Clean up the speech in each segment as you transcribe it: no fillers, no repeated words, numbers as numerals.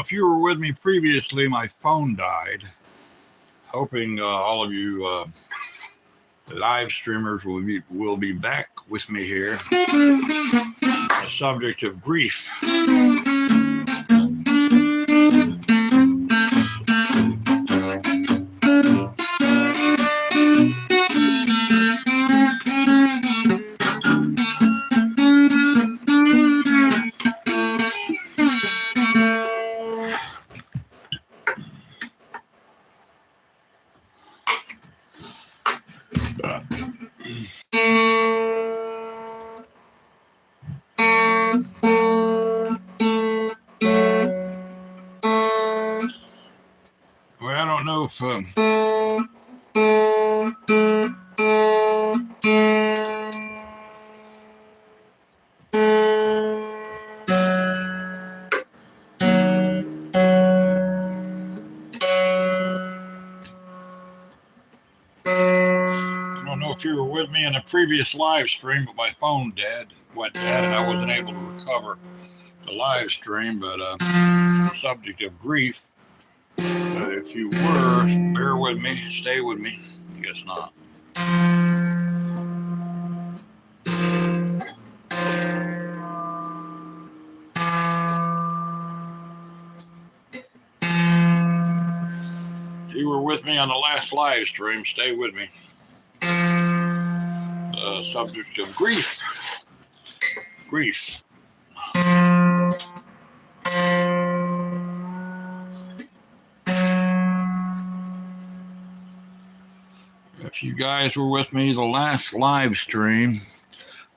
If you were with me previously, my phone died. Hoping all of you live streamers will be back with me here on the subject of grief. Well, I don't know if you were with me in a previous live stream, but my phone went dead, and I wasn't able to recover the live stream. But subject of grief. If you were, bear with me, stay with me. I guess not. If you were with me on the last live stream, stay with me. Subject of grief. Grief. If you guys were with me the last live stream,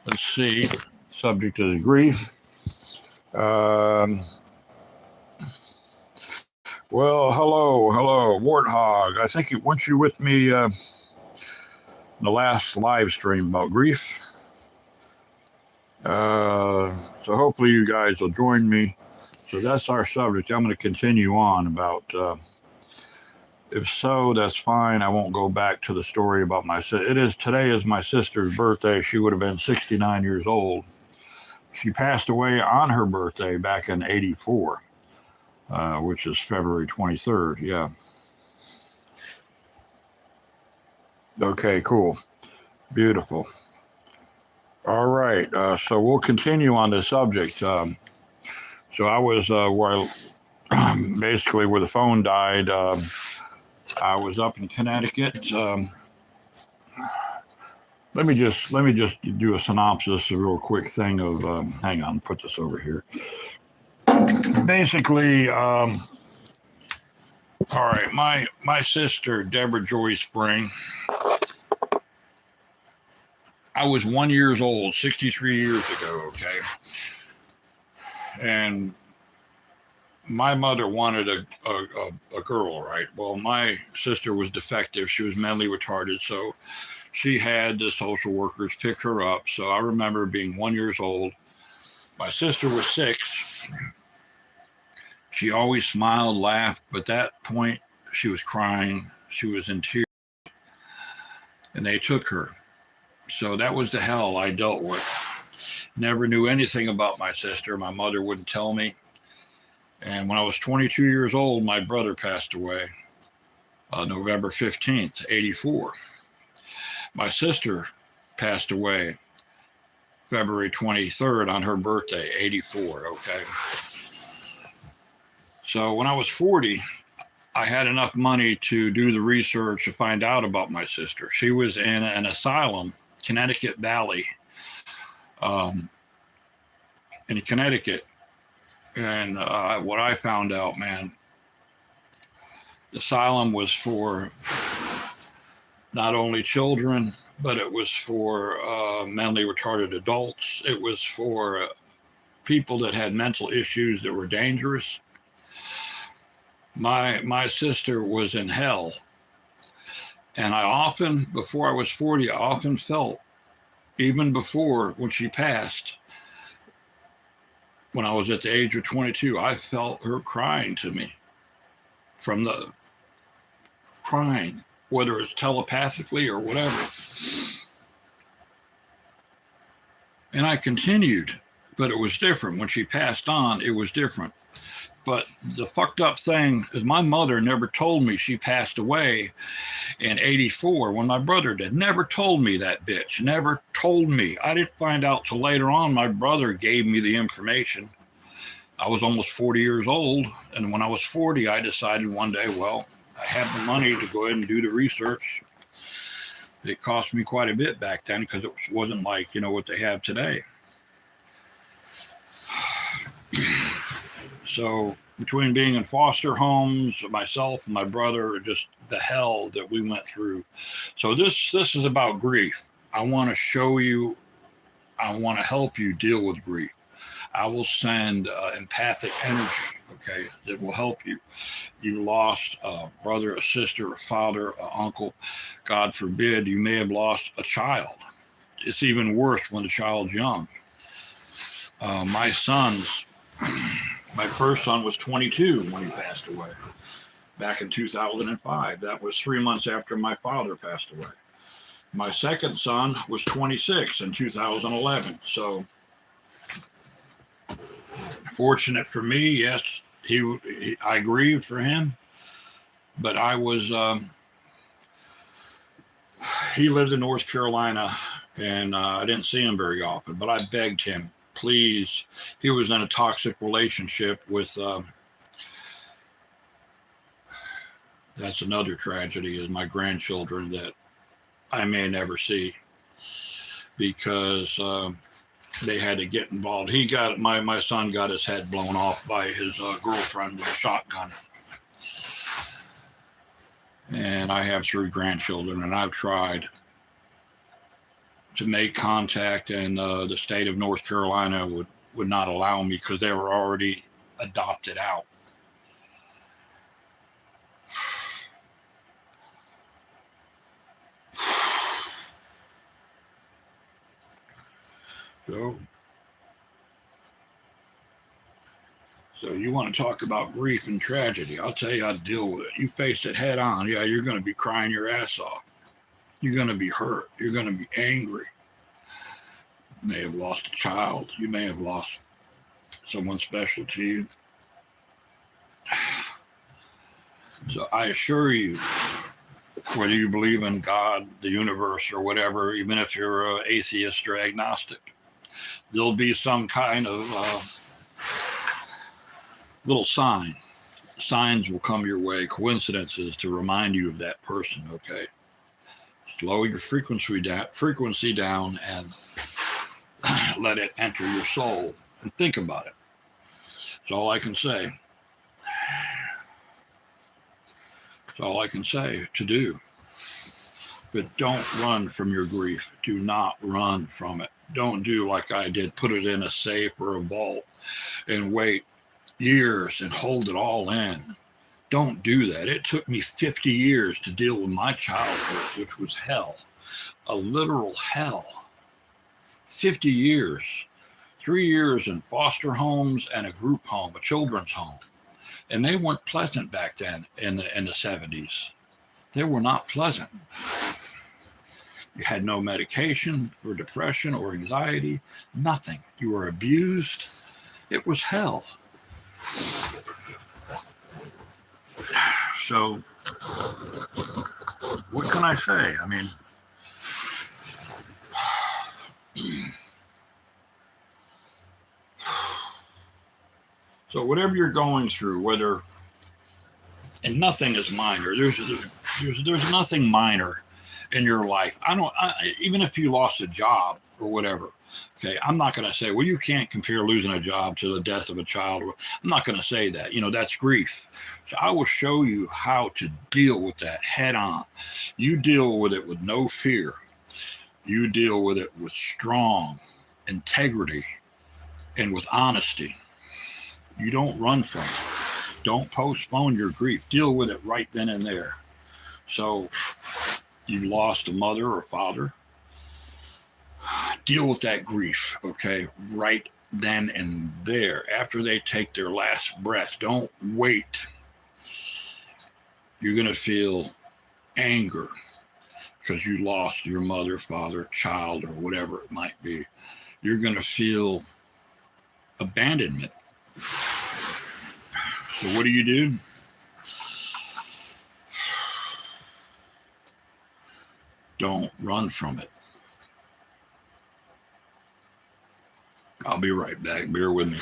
let's see, subject of the grief. Well, hello, Warthog. I think weren't you with me the last live stream about grief? So hopefully you guys will join me. So that's our subject. I'm going to continue on about. If so, that's fine. I won't go back to the story about my sister. Today is my sister's birthday. She would have been 69 years old. She passed away on her birthday back in '84, which is February 23rd. Yeah. Okay, cool. Beautiful. All right. So we'll continue on this subject. So I was basically where the phone died. I was up in Connecticut. Let me just do a synopsis, a real quick thing of. Hang on, put this over here. Basically, all right. My sister Deborah Joy Spring. I was 1 year old, 63 years ago. Okay, and my mother wanted a girl, right? Well, my sister was defective. She was mentally retarded. So she had the social workers pick her up. So I remember being 1 year old. My sister was 6. She always smiled, laughed. But at that point, she was crying. She was in tears. And they took her. So that was the hell I dealt with. Never knew anything about my sister. My mother wouldn't tell me. And when I was 22 years old, my brother passed away November 15th, '84. My sister passed away February 23rd on her birthday, '84, okay? So when I was 40, I had enough money to do the research to find out about my sister. She was in an asylum, Connecticut Valley, in Connecticut. And what I found out, man, the asylum was for not only children, but it was for mentally retarded adults. It was for people that had mental issues that were dangerous. My sister was in hell, and I often, before I was 40, I often felt, even before when she passed, when I was at the age of 22, I felt her crying to me from the crying, whether it's telepathically or whatever. And I continued, but it was different. When she passed on, it was different. But the fucked up thing is my mother never told me she passed away in 84 when my brother did. Never told me that bitch. Never told me. I didn't find out till later on. My brother gave me the information. I was almost 40 years old. And when I was 40, I decided one day, well, I have the money to go ahead and do the research. It cost me quite a bit back then because it wasn't like, what they have today. So between being in foster homes, myself and my brother, just the hell that we went through. So this is about grief. I want to show you, I want to help you deal with grief. I will send empathic energy, okay, that will help you. You lost a brother, a sister, a father, an uncle. God forbid, you may have lost a child. It's even worse when the child's young. My sons... My first son was 22 when he passed away, back in 2005. That was 3 months after my father passed away. My second son was 26 in 2011. So, fortunate for me, yes, I grieved for him, but I was, he lived in North Carolina, and I didn't see him very often, but I begged him, please. He was in a toxic relationship with, that's another tragedy, is my grandchildren that I may never see because they had to get involved. My son got his head blown off by his girlfriend with a shotgun. And I have 3 grandchildren, and I've tried to make contact, and the state of North Carolina would not allow me because they were already adopted out. So you want to talk about grief and tragedy? I'll tell you how to deal with it. You face it head on. Yeah, you're going to be crying your ass off. You're going to be hurt. You're going to be angry. You may have lost a child. You may have lost someone special to you. So I assure you, whether you believe in God, the universe, or whatever, even if you're an atheist or agnostic, there'll be some kind of little sign. Signs will come your way, coincidences to remind you of that person, okay? Slow your frequency down and let it enter your soul and think about it. That's all I can say. That's all I can say to do. But don't run from your grief. Do not run from it. Don't do like I did, put it in a safe or a vault and wait years and hold it all in. Don't do that. It took me 50 years to deal with my childhood, which was hell, a literal hell. 50 years, 3 years in foster homes and a group home, a children's home. And they weren't pleasant back then in the 70s. They were not pleasant. You had no medication for depression or anxiety, nothing. You were abused. It was hell. So, what can I say? I mean, so whatever you're going through, whether, and nothing is minor. There's nothing minor in your life. Even if you lost a job or whatever, Okay, I'm not going to say, well, you can't compare losing a job to the death of a child. I'm not going to say that. That's grief. So I will show you how to deal with that head on. You deal with it with no fear. You deal with it with strong integrity and with honesty. You don't run from it. Don't postpone your grief. Deal with it right then and there. So you lost a mother or father. Deal with that grief, okay, right then and there, after they take their last breath. Don't wait. You're going to feel anger because you lost your mother, father, child, or whatever it might be. You're going to feel abandonment. So what do? Don't run from it. I'll be right back. Bear with me.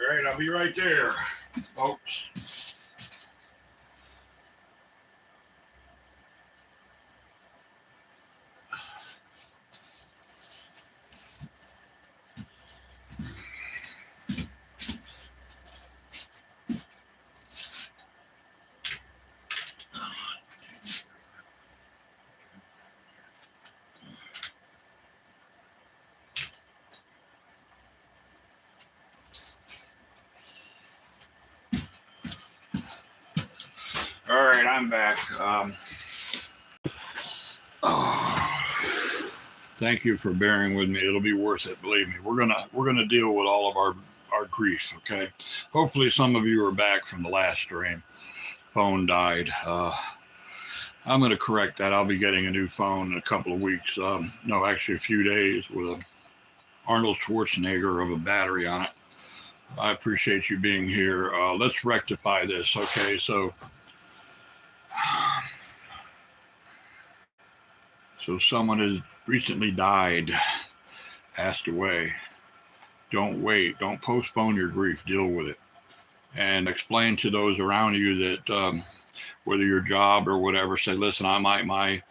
All right, I'll be right there, folks. All right, I'm back. Thank you for bearing with me. It'll be worth it, believe me. We're gonna deal with all of our grief. Okay. Hopefully, some of you are back from the last stream. Phone died. I'm going to correct that. I'll be getting a new phone in a couple of weeks. No, actually, a few days with a Arnold Schwarzenegger of a battery on it. I appreciate you being here. Let's rectify this. Okay, so someone has recently died, passed away. Don't wait. Don't postpone your grief. Deal with it. And explain to those around you that whether your job or whatever, say, listen, I might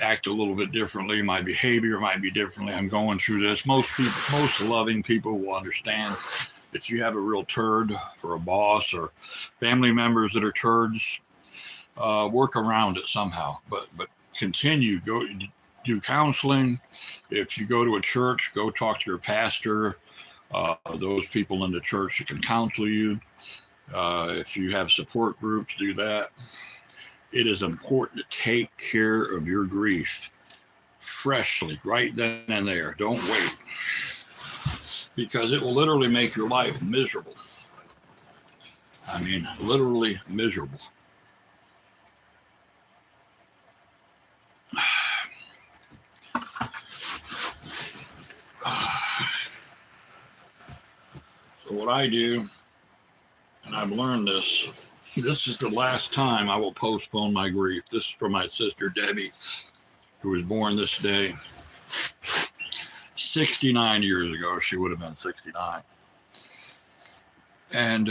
act a little bit differently. My behavior might be differently. I'm going through this. Most loving people will understand. If you have a real turd or a boss or family members that are turds, work around it somehow. But continue. Go do counseling. If you go to a church, go talk to your pastor. Those people in the church that can counsel you. If you have support groups, do that. It is important to take care of your grief freshly, right then and there. Don't wait, because it will literally make your life miserable. I mean, literally miserable. what I do, and I've learned this, this is the last time I will postpone my grief. This is for my sister Debbie, who was born this day 69 years ago. She would have been 69. And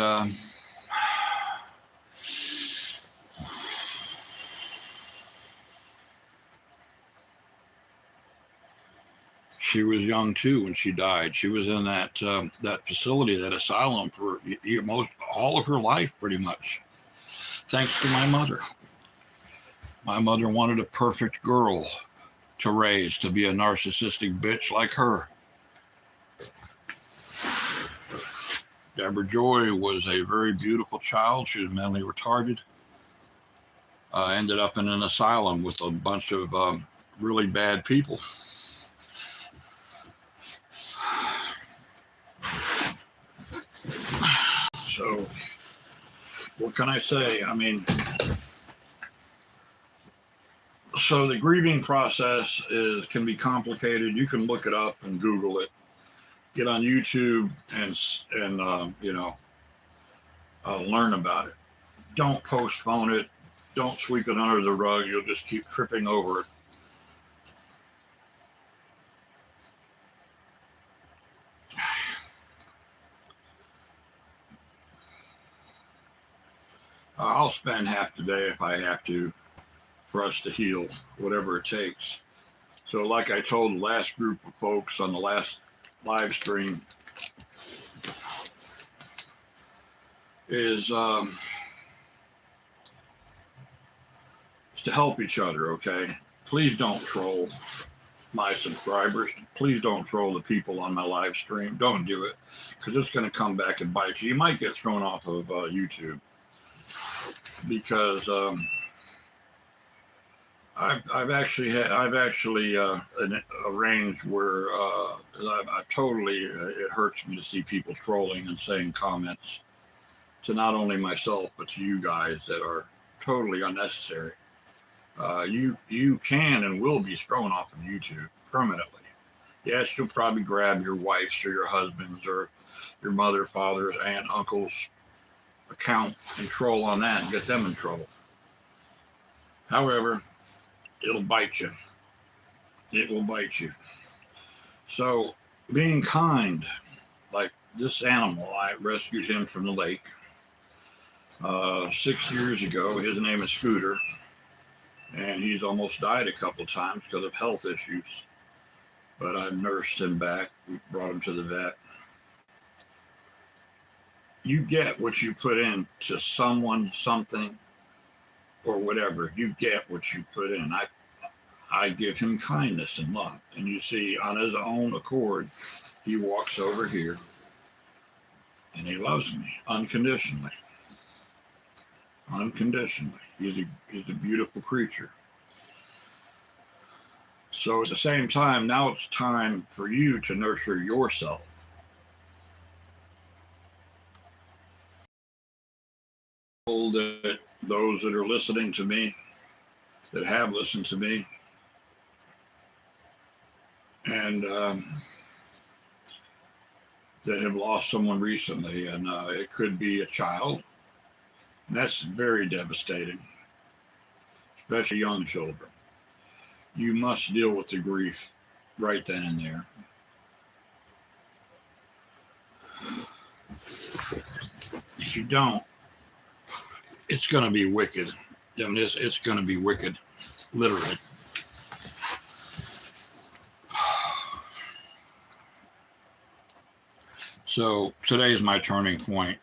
she was young too when she died. She was in that facility, that asylum, for most all of her life, pretty much. Thanks to my mother. My mother wanted a perfect girl to raise, to be a narcissistic bitch like her. Deborah Joy was a very beautiful child. She was mentally retarded. Ended up in an asylum with a bunch of really bad people. So, what can I say? I mean, so the grieving process can be complicated. You can look it up and Google it. Get on YouTube and learn about it. Don't postpone it. Don't sweep it under the rug. You'll just keep tripping over it. I'll spend half the day if I have to for us to heal, whatever it takes. So like I told the last group of folks on the last live stream, is to help each other, okay? Please don't troll my subscribers. Please don't troll the people on my live stream. Don't do it, because it's going to come back and bite you. You might get thrown off of YouTube, because I've actually arranged where I totally it hurts me to see people trolling and saying comments to not only myself but to you guys that are totally unnecessary. You can and will be thrown off of YouTube permanently. Yes, you'll probably grab your wife's or your husband's or your mother, father's, aunt, uncle's account and troll on that and get them in trouble. However, it'll bite you. It will bite you. So being kind, like this animal, I rescued him from the lake 6 years ago. His name is Scooter, and he's almost died a couple of times because of health issues. But I've nursed him back. We brought him to the vet. You get what you put into someone, something, or whatever. You get what you put in. I give him kindness and love. And you see, on his own accord, he walks over here and he loves me unconditionally. Unconditionally. He's a beautiful creature. So at the same time, now it's time for you to nurture yourself. That those that are listening to me, that have listened to me, and that have lost someone recently, and it could be a child, and that's very devastating, especially young children. You must deal with the grief right then and there. If you don't, it's going to be wicked. I mean, it's going to be wicked, literally. So today's my turning point.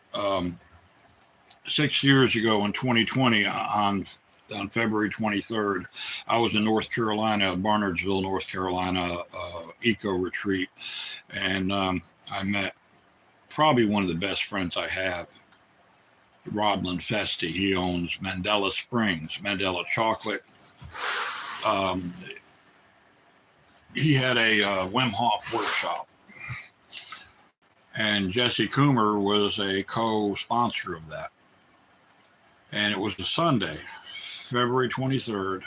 6 years ago in 2020, on February 23rd, I was in North Carolina, Barnardsville, North Carolina, eco retreat, and I met probably one of the best friends I have, Roblin Festi. He owns Mandela Springs, Mandela Chocolate. He had a Wim Hof workshop, and Jesse Coomer was a co-sponsor of that. And it was a Sunday, February 23rd,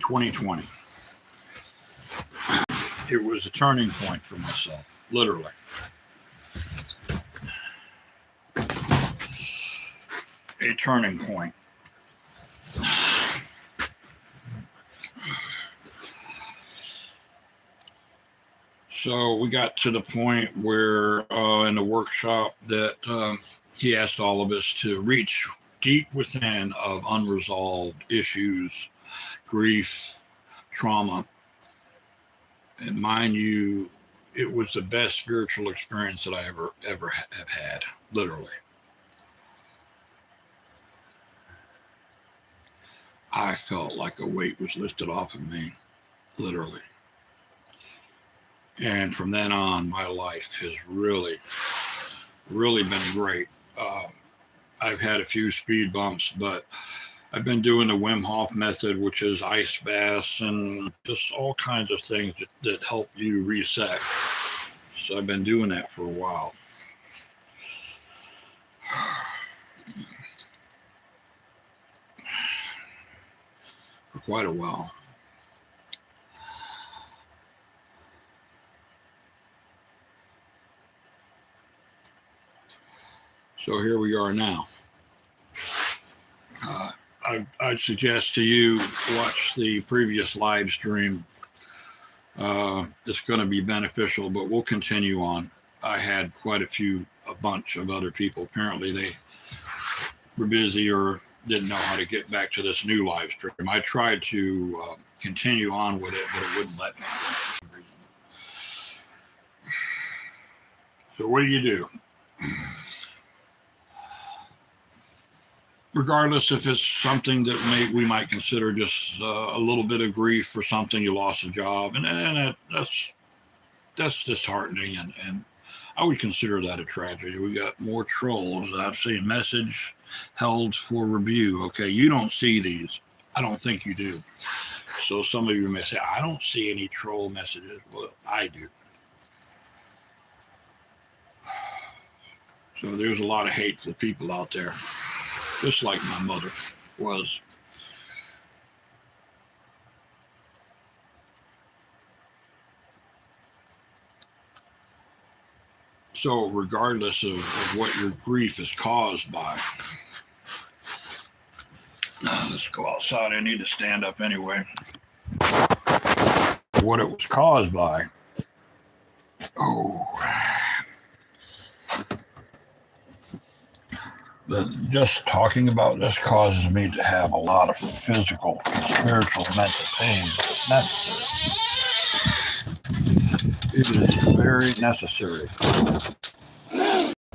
2020. It was a turning point for myself, literally. a turning point. So we got to the point where in the workshop that he asked all of us to reach deep within of unresolved issues, grief, trauma. And mind you, it was the best spiritual experience that I ever have had, literally. I felt like a weight was lifted off of me, literally. And from then on, my life has really been great. I've had a few speed bumps, but I've been doing the Wim Hof method, which is ice baths and just all kinds of things that help you reset. So I've been doing that for a while. For quite a while. So here we are now. I'd suggest to you watch the previous live stream. It's going to be beneficial, but we'll continue on. I had a bunch of other people. Apparently they were busy or didn't know how to get back to this new live stream. I tried to continue on with it, but it wouldn't let me. So what do you do? Regardless if it's something that we might consider just a little bit of grief for something, you lost a job, and that's disheartening, and I would consider that a tragedy. We got more trolls. I've seen message held for review. Okay, you don't see these. I don't think you do. So some of you may say, I don't see any troll messages. Well, I do. So there's a lot of hateful people out there, just like my mother was. So regardless of what your grief is caused by, let's go outside. I need to stand up anyway. What it was caused by. Just talking about this causes me to have a lot of physical, spiritual, mental pain. It is very necessary.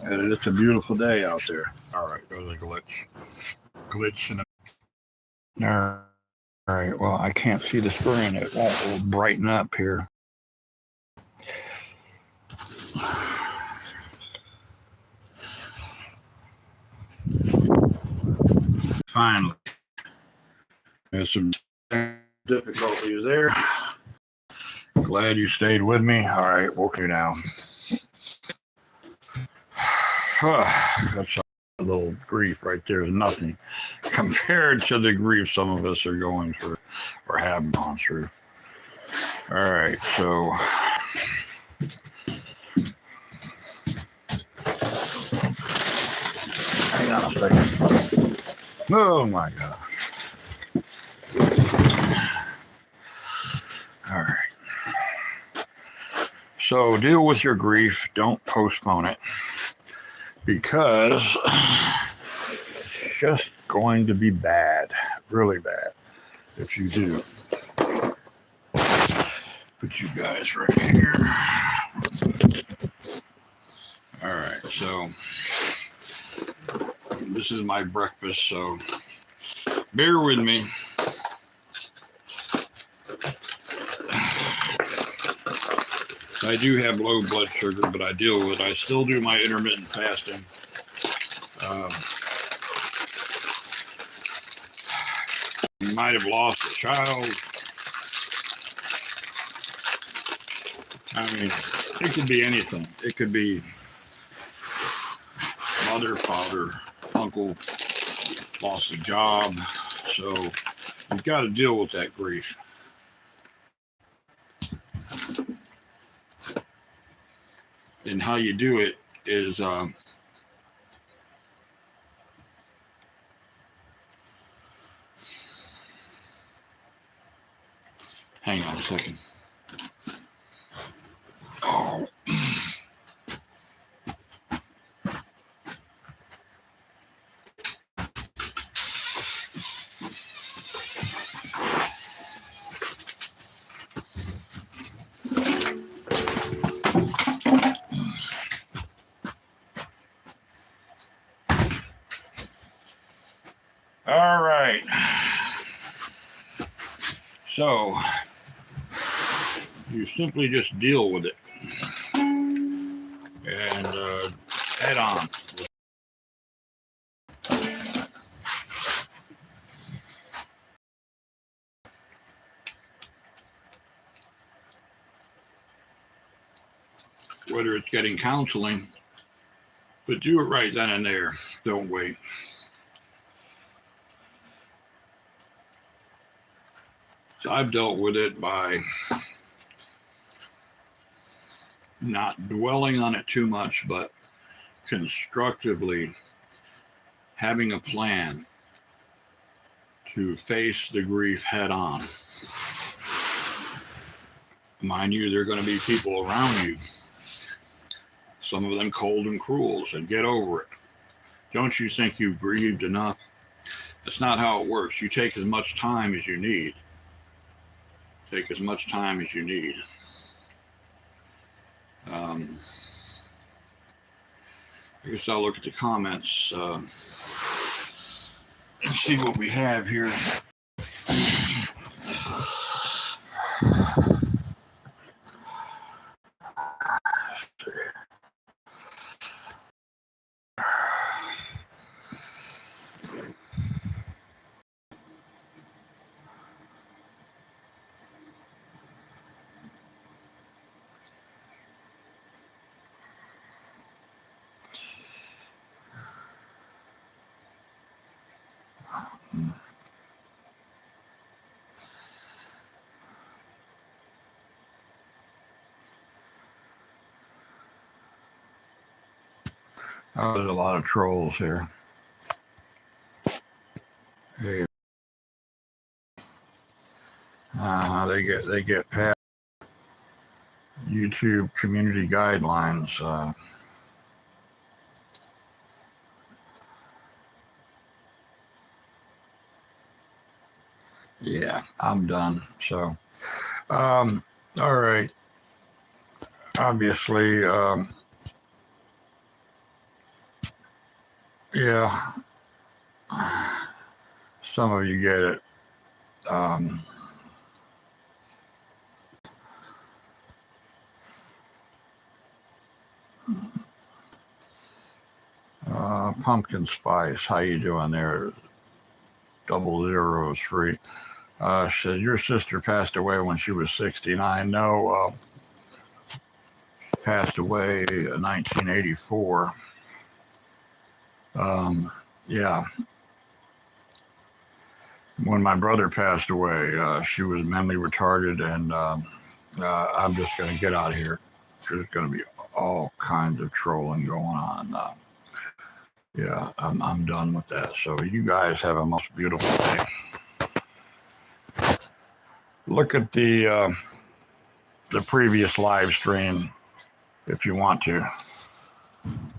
And it's a beautiful day out there. All right, there's a glitch in it. All right, well, I can't see the screen. It won't brighten up here. Finally, there's some difficulties there. Glad you stayed with me. All right, okay now. That's a little grief right there is nothing compared to the grief some of us are going through or have gone through. All right, so hang on a second. Oh my God. All right. So deal with your grief. Don't postpone it, because it's just going to be bad, really bad, if you do. Put you guys right here. All right, so this is my breakfast, so bear with me. I do have low blood sugar, but I deal with it. I still do my intermittent fasting. You might have lost a child. I mean, it could be anything. It could be mother, father, uncle, lost a job. So you've got to deal with that grief. And how you do it is Hang on a second. Oh. All right. So you simply just deal with it and head on. Whether it's getting counseling, but do it right then and there. Don't wait. So I've dealt with it by not dwelling on it too much, but constructively having a plan to face the grief head on. Mind you, there are going to be people around you, some of them cold and cruel, said, get over it. Don't you think you've grieved enough? That's not how it works. You take as much time as you need. Take as much time as you need. I guess I'll look at the comments and see what we have here. Oh, there's a lot of trolls here. Hey, they get past YouTube community guidelines. Yeah, I'm done. So, all right. Obviously, yeah, some of you get it. Pumpkin Spice, how you doing there? 003. Says your sister passed away when she was 69. No, passed away in 1984. Yeah. When my brother passed away, she was mentally retarded, and I'm just going to get out of here. There's going to be all kinds of trolling going on. Yeah, I'm done with that. So you guys have a most beautiful day. Look at the previous live stream if you want to.